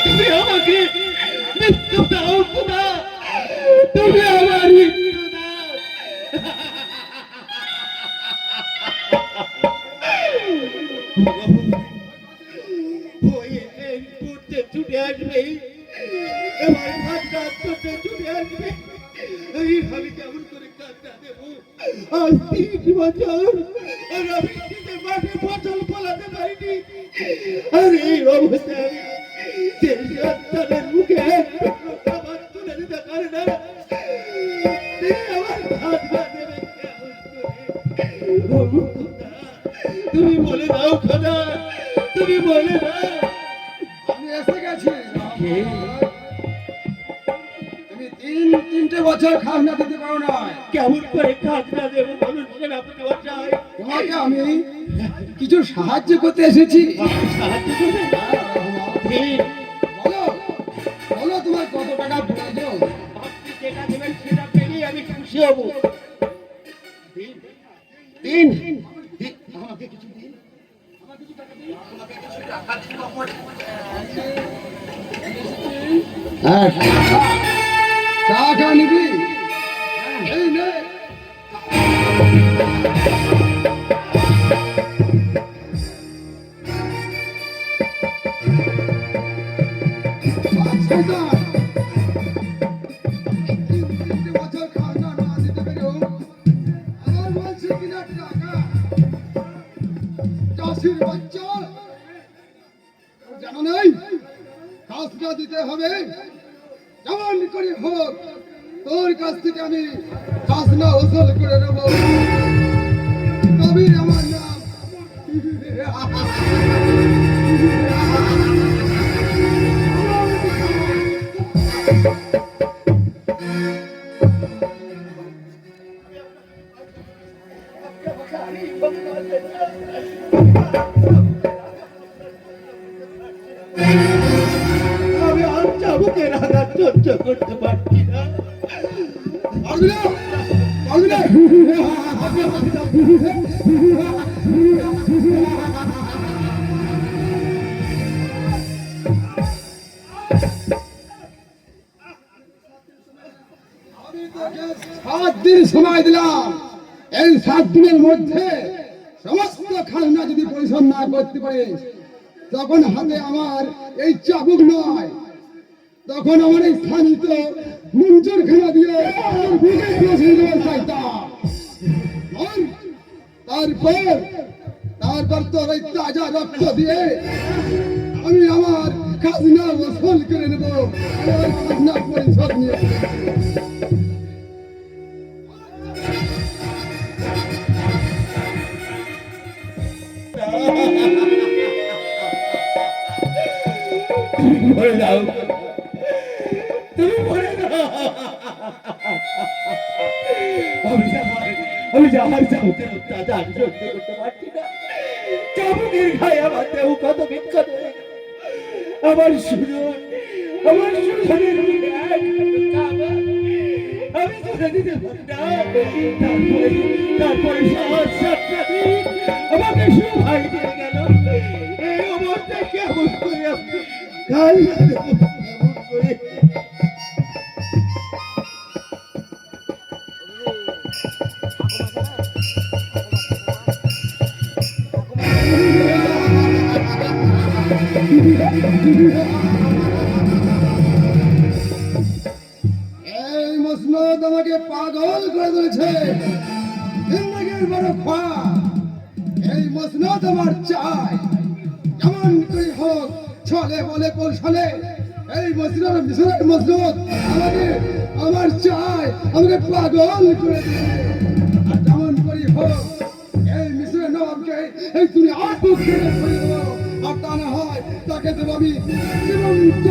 তুমি আমাকে মৃত্যু দাও খোদা, তুমি আমার মৃত্যু দাও। ওই এই মুহূর্তে ছুটে আসবে, এবার ভাতটা করতে ছুটে আসবে। আমি কেমন করে কাজটা দেবো? আজ ৩ বছর আর আমি নিজের মাঠে ফসল ফলাতে পারিনি। আর এই অবস্থায় যে সন্তানের মুখে খাবার তুলে দিতে পারে না, সে আমার ভাতটা দেবে কেমন করে? তুমি বলে দাও খোদা, তুমি বলে দাও। আমি এসে গেছি। তুমি ৩টে বছর খাজনা দিতে পারো না। কেমন করে খাজনা দেবো বলুন সেনাপতি মশাই? তোমাকে আমি কিছু সাহায্য করতে এসেছি। সাহায্য করবেন? দিন। বলো বলো তোমার কত টাকা প্রয়োজন? আপনি যেটা দেবেন সেটা পেলেই আমি খুশি হব। দিন দিন দিন, আমাকে কিছু দিন, আমাকে কিছু টাকা দিন, আমাকে কিছু টাকা দিন আমার। হ্যাঁ, টাকা নিবি? এই নে। দিতে হবে যেমন করে হোক, তোর কাছ থেকে আমি খাজনা উসুল করে নেব, তবে আমার নাম। আমি আর চাবুকের আঘাত সহ্য করতে পারছি না। আমি তোকে 7 দিন সময় দিলাম। এই 7 দিনের মধ্যে সমস্ত খাজনা যদি পরিশোধ না করতে পারিস, তখন হাতে আমার এই চাবুক নয়, তখন আমার এই স্থানিত মঞ্জুর খানা দিয়ে তোর বুকে পৌঁছে দেওয়ার চাইতাম। আর তারপর তোর এই তাজা রক্ত দিয়ে আমি আমার খাজনা ওসুল করে নেব, আমার খাজনা পরিশোধ নিয়ে। মরে যাও, তুমি মরে যাও। আমি যাহার চাবুকের অত্যাচার সহ্য করতে পারছি না। চাবুকের গায়ে আমার দেহ কত বিক্ষত হয়ে গেল। আমার সুজনের মুখে আমি তুলে দিতে পারি না। তারপরে সহজ সাতটা দিন আমাকে সুভাই দিয়ে গেল। এই অবস্থা কেমন করে আপনি গাল দেবো, কেমন করে? এই মসনদ আমাকে পাগল করে দিয়েছে। জিন্দেগির বড় খ্বাব, এই মসনদ আমার চাই। যেমন করে হোক, ছলে বলে কৌশলে এই মসনদ মিশরের মসনদ আমার চাই, আমাকে পাগল করে দিয়েছে। আর যেমন করে হোক এই মিশরের নবাবকে এই তুমি আটক করে ধরে দেবো। আর তা না হয় তাকে দেবো আমি জীবন্ত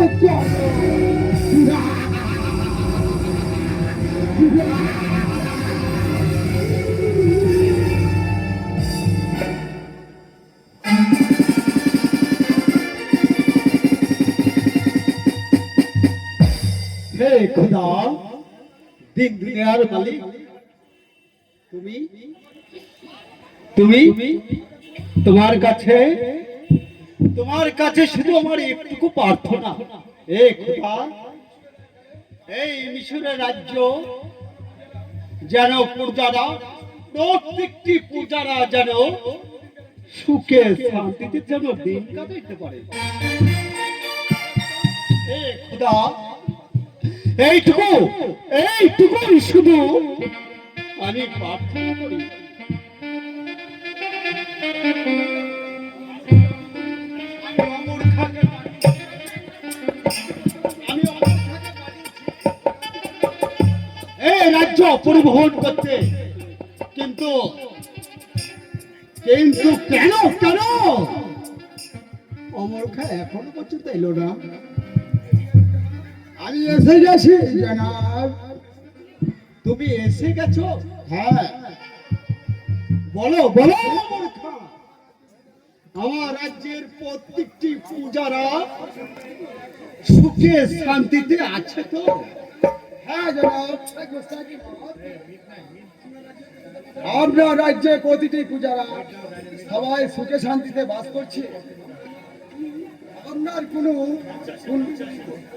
হে খোদা, দিন দুনিয়ার মালিক, তুমি তোমার কাছে তোমার কাছে শুধু আমার একটুকু প্রার্থনা, এ খোদা, এই মিশরের রাজ্য যেন প্রজারা, প্রত্যেকটি প্রজারা যেন সুখে শান্তিতে যেন দিন কাটাইতে পারে। এ খোদা, এইটুকু এইটুকুই শুধু আমি প্রার্থনা করি। এই রাজ্য পরিবহন করতে, কিন্তু কিন্তু কেন কেন অমর খা এখনো পর্যন্ত এলো না? আমি এসে গেছি জনাব। তুমি এসে গেছো? হ্যাঁ, বলো বলো অমর খা, আমার রাজ্যের প্রত্যেকটি পূজারা সুখে শান্তিতে আছে তো? হ্যাঁ জনাব। আপনার রাজ্যে প্রতিটি পূজারা সবাই সুখে শান্তিতে বাস করছে। আপনার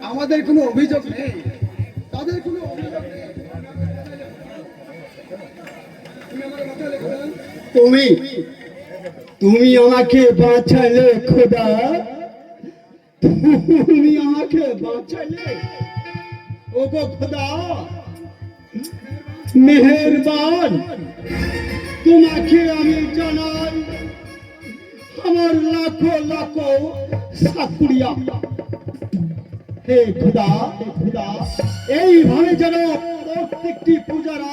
আমাদের কোনো অভিযোগ নেই, তাদের কোনো অভিযোগ নেই। তুমি তুমি আমাকে বাঁচালে খোদা, তুমি আমাকে বাঁচালে। ওগো খোদা, মেহেরবান, তোমাকে আমি জানাই আমার লাখো লাখো শুকরিয়া। হে খোদা, হে খোদা, এইভাবে যেন প্রত্যেকটি পূজারা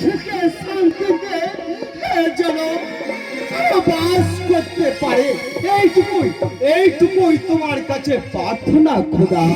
সুখে শান্তিতে যেন বাস করতে পারে, এইটুকুই তোমার কাছে প্রার্থনা খোদা।